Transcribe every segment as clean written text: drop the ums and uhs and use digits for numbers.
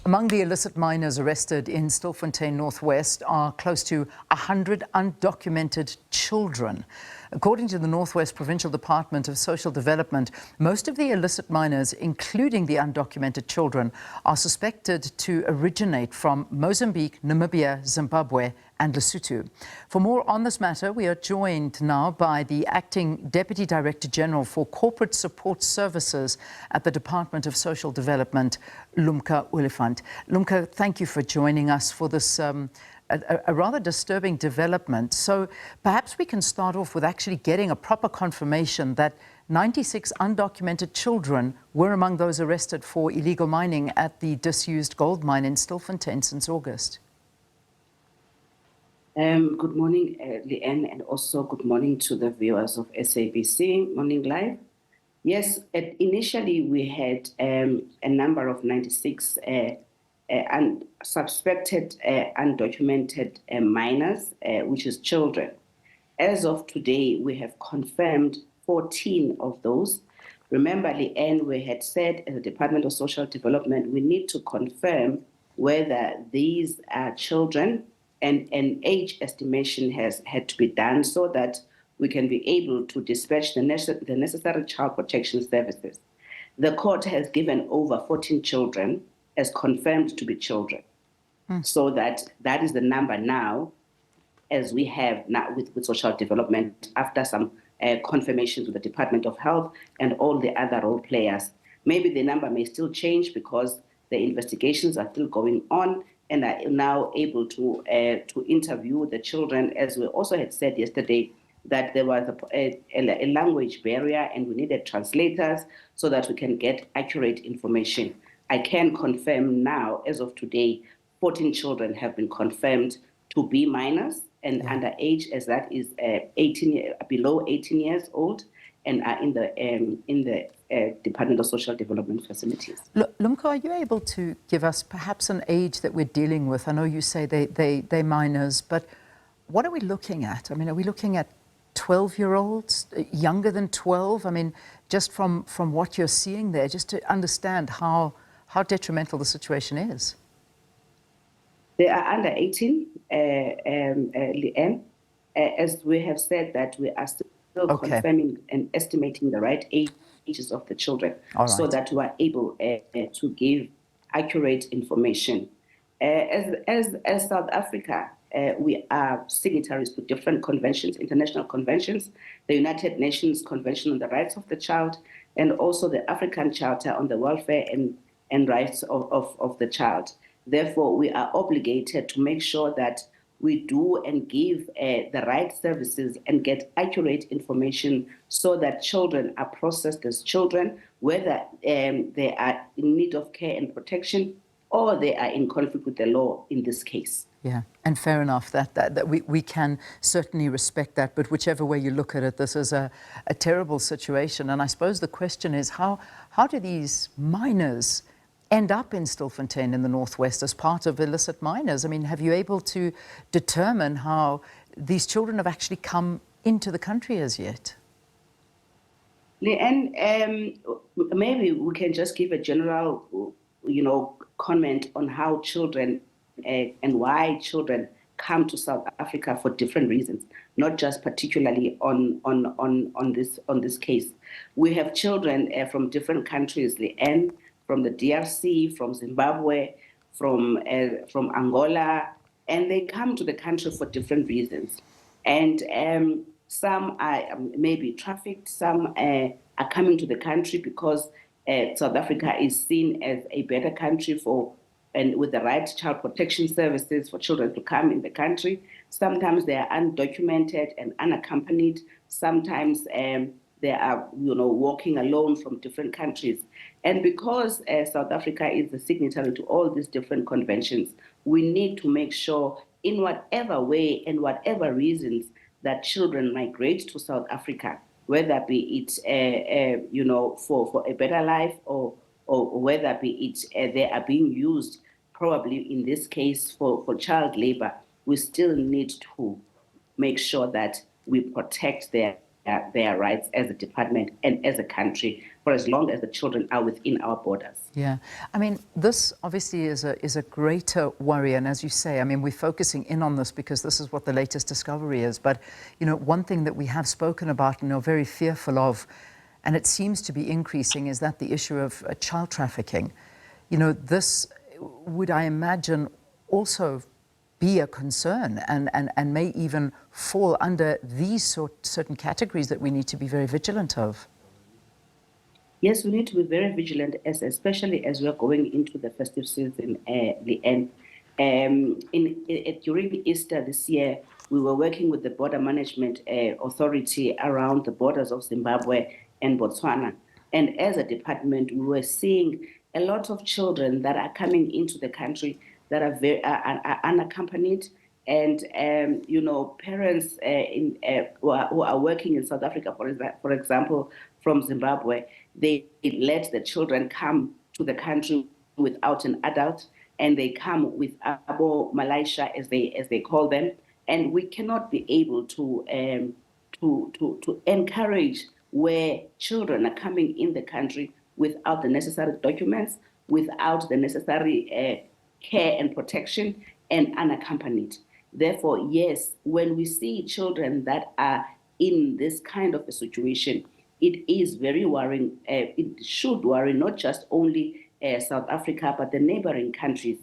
Among the illicit miners arrested in Stilfontein Northwest are close to 100 undocumented children. According to the Northwest Provincial Department of Social Development, most of the illicit miners, including the undocumented children, are suspected to originate from Mozambique, Namibia, Zimbabwe and Lesotho. For more on this matter, we are joined now by the Acting Deputy Director General for Corporate Support Services at the Department of Social Development, Lumka Oliphant. Lumka, thank you for joining us for this a rather disturbing development. So perhaps we can start off with actually getting a proper confirmation that 96 undocumented children were among those arrested for illegal mining at the disused gold mine in Stilfontein since August. Good morning, Leanne, and also good morning to the viewers of SABC Morning Live. Yes, initially we had a number of 96 suspected undocumented minors, which is children. As of today, we have confirmed 14 of those. Remember, Leanne, we had said as the Department of Social Development, we need to confirm whether these are children, and an age estimation has had to be done so that we can be able to dispatch the necessary child protection services. The court has given over 14 children as confirmed to be children. So that is the number now, as we have now with social development, after some confirmations with the Department of Health and all the other role players. Maybe the number may still change because the investigations are still going on and are now able to interview the children, as we also had said yesterday, that there was a language barrier and we needed translators so that we can get accurate information. I can confirm now, as of today, 14 children have been confirmed to be minors and underage, as that is below 18 years old, and are in the Department of Social Development facilities. Lumka, are you able to give us perhaps an age that we're dealing with? I know you say they're minors, but what are we looking at? I mean, are we looking at 12-year-olds, younger than 12? I mean, just from what you're seeing there, just to understand how detrimental the situation is. They are under 18, Leanne. As we have said, that we are still confirming and estimating the right ages of the children, so that we are able to give accurate information. As South Africa, we are signatories to different conventions, international conventions, the United Nations Convention on the Rights of the Child, and also the African Charter on the Welfare and Rights of the Child. Therefore, we are obligated to make sure that we do and give the right services and get accurate information so that children are processed as children, whether they are in need of care and protection or they are in conflict with the law in this case. Yeah, and fair enough, that we can certainly respect that, but whichever way you look at it, this is a terrible situation. And I suppose the question is, how do these miners end up in Stilfontein in the Northwest as part of illicit miners? I mean, have you able to determine how these children have actually come into the country as yet? Leanne, maybe we can just give a general, comment on how children and why children come to South Africa for different reasons, not just particularly on this case. We have children from different countries, Leanne, from the DRC, from Zimbabwe, from Angola, and they come to the country for different reasons. And some are maybe trafficked, some are coming to the country because South Africa is seen as a better country and with the right child protection services for children to come in the country. Sometimes they are undocumented and unaccompanied. Sometimes they are, walking alone from different countries. And because South Africa is the signatory to all these different conventions, we need to make sure in whatever way and whatever reasons that children migrate to South Africa, whether be it, for a better life or whether be it they are being used, probably in this case for child labor, we still need to make sure that we protect their rights as a department and as a country, for as long as the children are within our borders. Yeah, I mean, this obviously is a greater worry, and as you say, I mean, we're focusing in on this because this is what the latest discovery is. But you know, one thing that we have spoken about and are very fearful of, and it seems to be increasing, is that the issue of child trafficking. You know, this would, I imagine, also be a concern and may even fall under these certain categories that we need to be very vigilant of. Yes, we need to be very vigilant, especially as we are going into the festive season, Leanne. During Easter this year, we were working with the Border Management Authority around the borders of Zimbabwe and Botswana. And as a department, we were seeing a lot of children that are coming into the country that are very are unaccompanied. And, you know, parents who are working in South Africa, for example, from Zimbabwe, they let the children come to the country without an adult, and they come with Abo Malaysia, as they call them. And we cannot be able to encourage where children are coming in the country without the necessary documents, without the necessary care and protection, and unaccompanied. Therefore, yes, when we see children that are in this kind of a situation, it is very worrying. It should worry not just only South Africa, but the neighboring countries.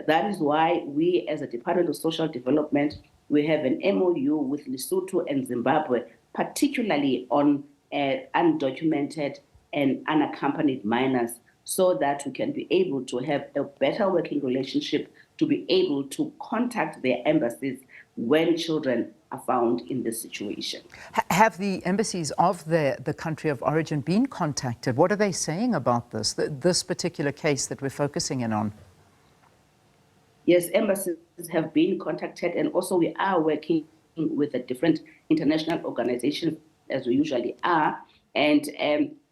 That is why we, as a Department of Social Development, we have an MOU with Lesotho and Zimbabwe, particularly on undocumented and unaccompanied minors, so that we can be able to have a better working relationship, to be able to contact their embassies when children are found in this situation. Have the embassies of the country of origin been contacted? What are they saying about this particular case that we're focusing in on? Yes, embassies have been contacted, and also we are working with the different international organizations, as we usually are. And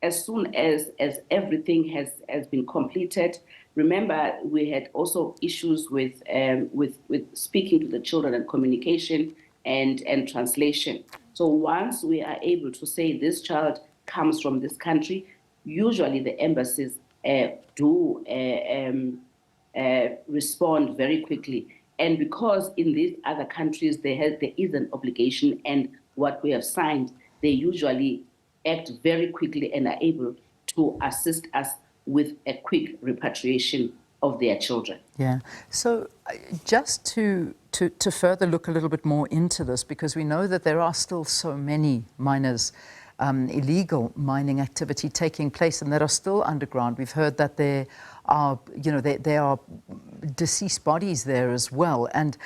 as soon as everything has been completed, remember we had also issues with speaking to the children and communication and translation. So once we are able to say this child comes from this country, usually the embassies do respond very quickly. And because in these other countries there is an obligation, and what we have signed, they usually act very quickly and are able to assist us with a quick repatriation of their children. Yeah. So just to further look a little bit more into this, because we know that there are still so many miners, illegal mining activity taking place, and that are still underground. We've heard that there are, you know, there are deceased bodies there as well. And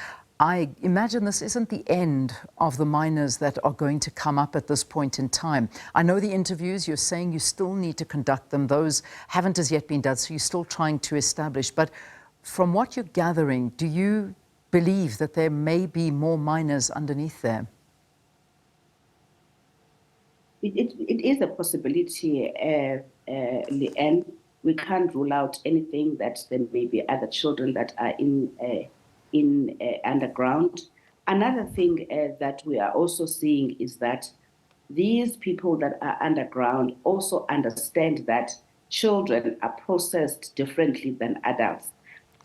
I imagine this isn't the end of the miners that are going to come up at this point in time. I know the interviews, you're saying you still need to conduct them. Those haven't as yet been done, so you're still trying to establish. But from what you're gathering, do you believe that there may be more miners underneath there? It is a possibility, Leanne. We can't rule out anything, that there may be other children that are in underground. Another thing that we are also seeing is that these people that are underground also understand that children are processed differently than adults.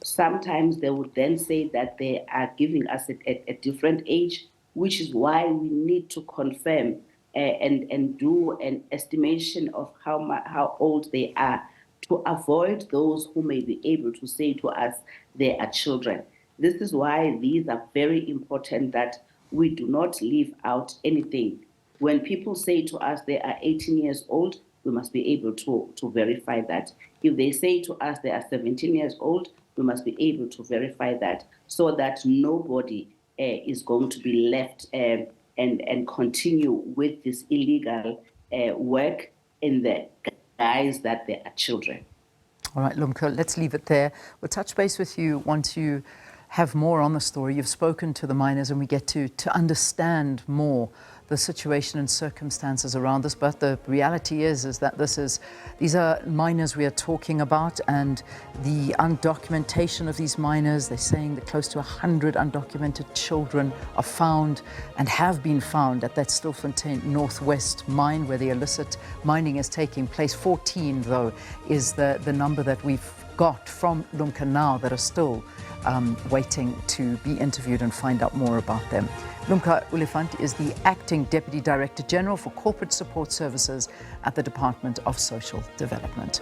Sometimes they would then say that they are giving us a different age, which is why we need to confirm and do an estimation of how old they are, to avoid those who may be able to say to us they are children. This is why these are very important, that we do not leave out anything. When people say to us they are 18 years old, we must be able to verify that. If they say to us they are 17 years old, we must be able to verify that, so that nobody is going to be left and continue with this illegal work in the guise that they are children. All right, Lumka, let's leave it there. We'll touch base with you once you have more on the story. You've spoken to the miners, and we get to understand more the situation and circumstances around this, but the reality is that these are miners we are talking about, and the undocumentation of these miners. They're saying that close to 100 undocumented children are found and have been found at that Stilfontein Northwest mine where the illicit mining is taking place. 14, though, is the number that we've got from Lumka now that are still waiting to be interviewed and find out more about them. Lumka Oliphant is the Acting Deputy Director General for Corporate Support Services at the Department of Social Development.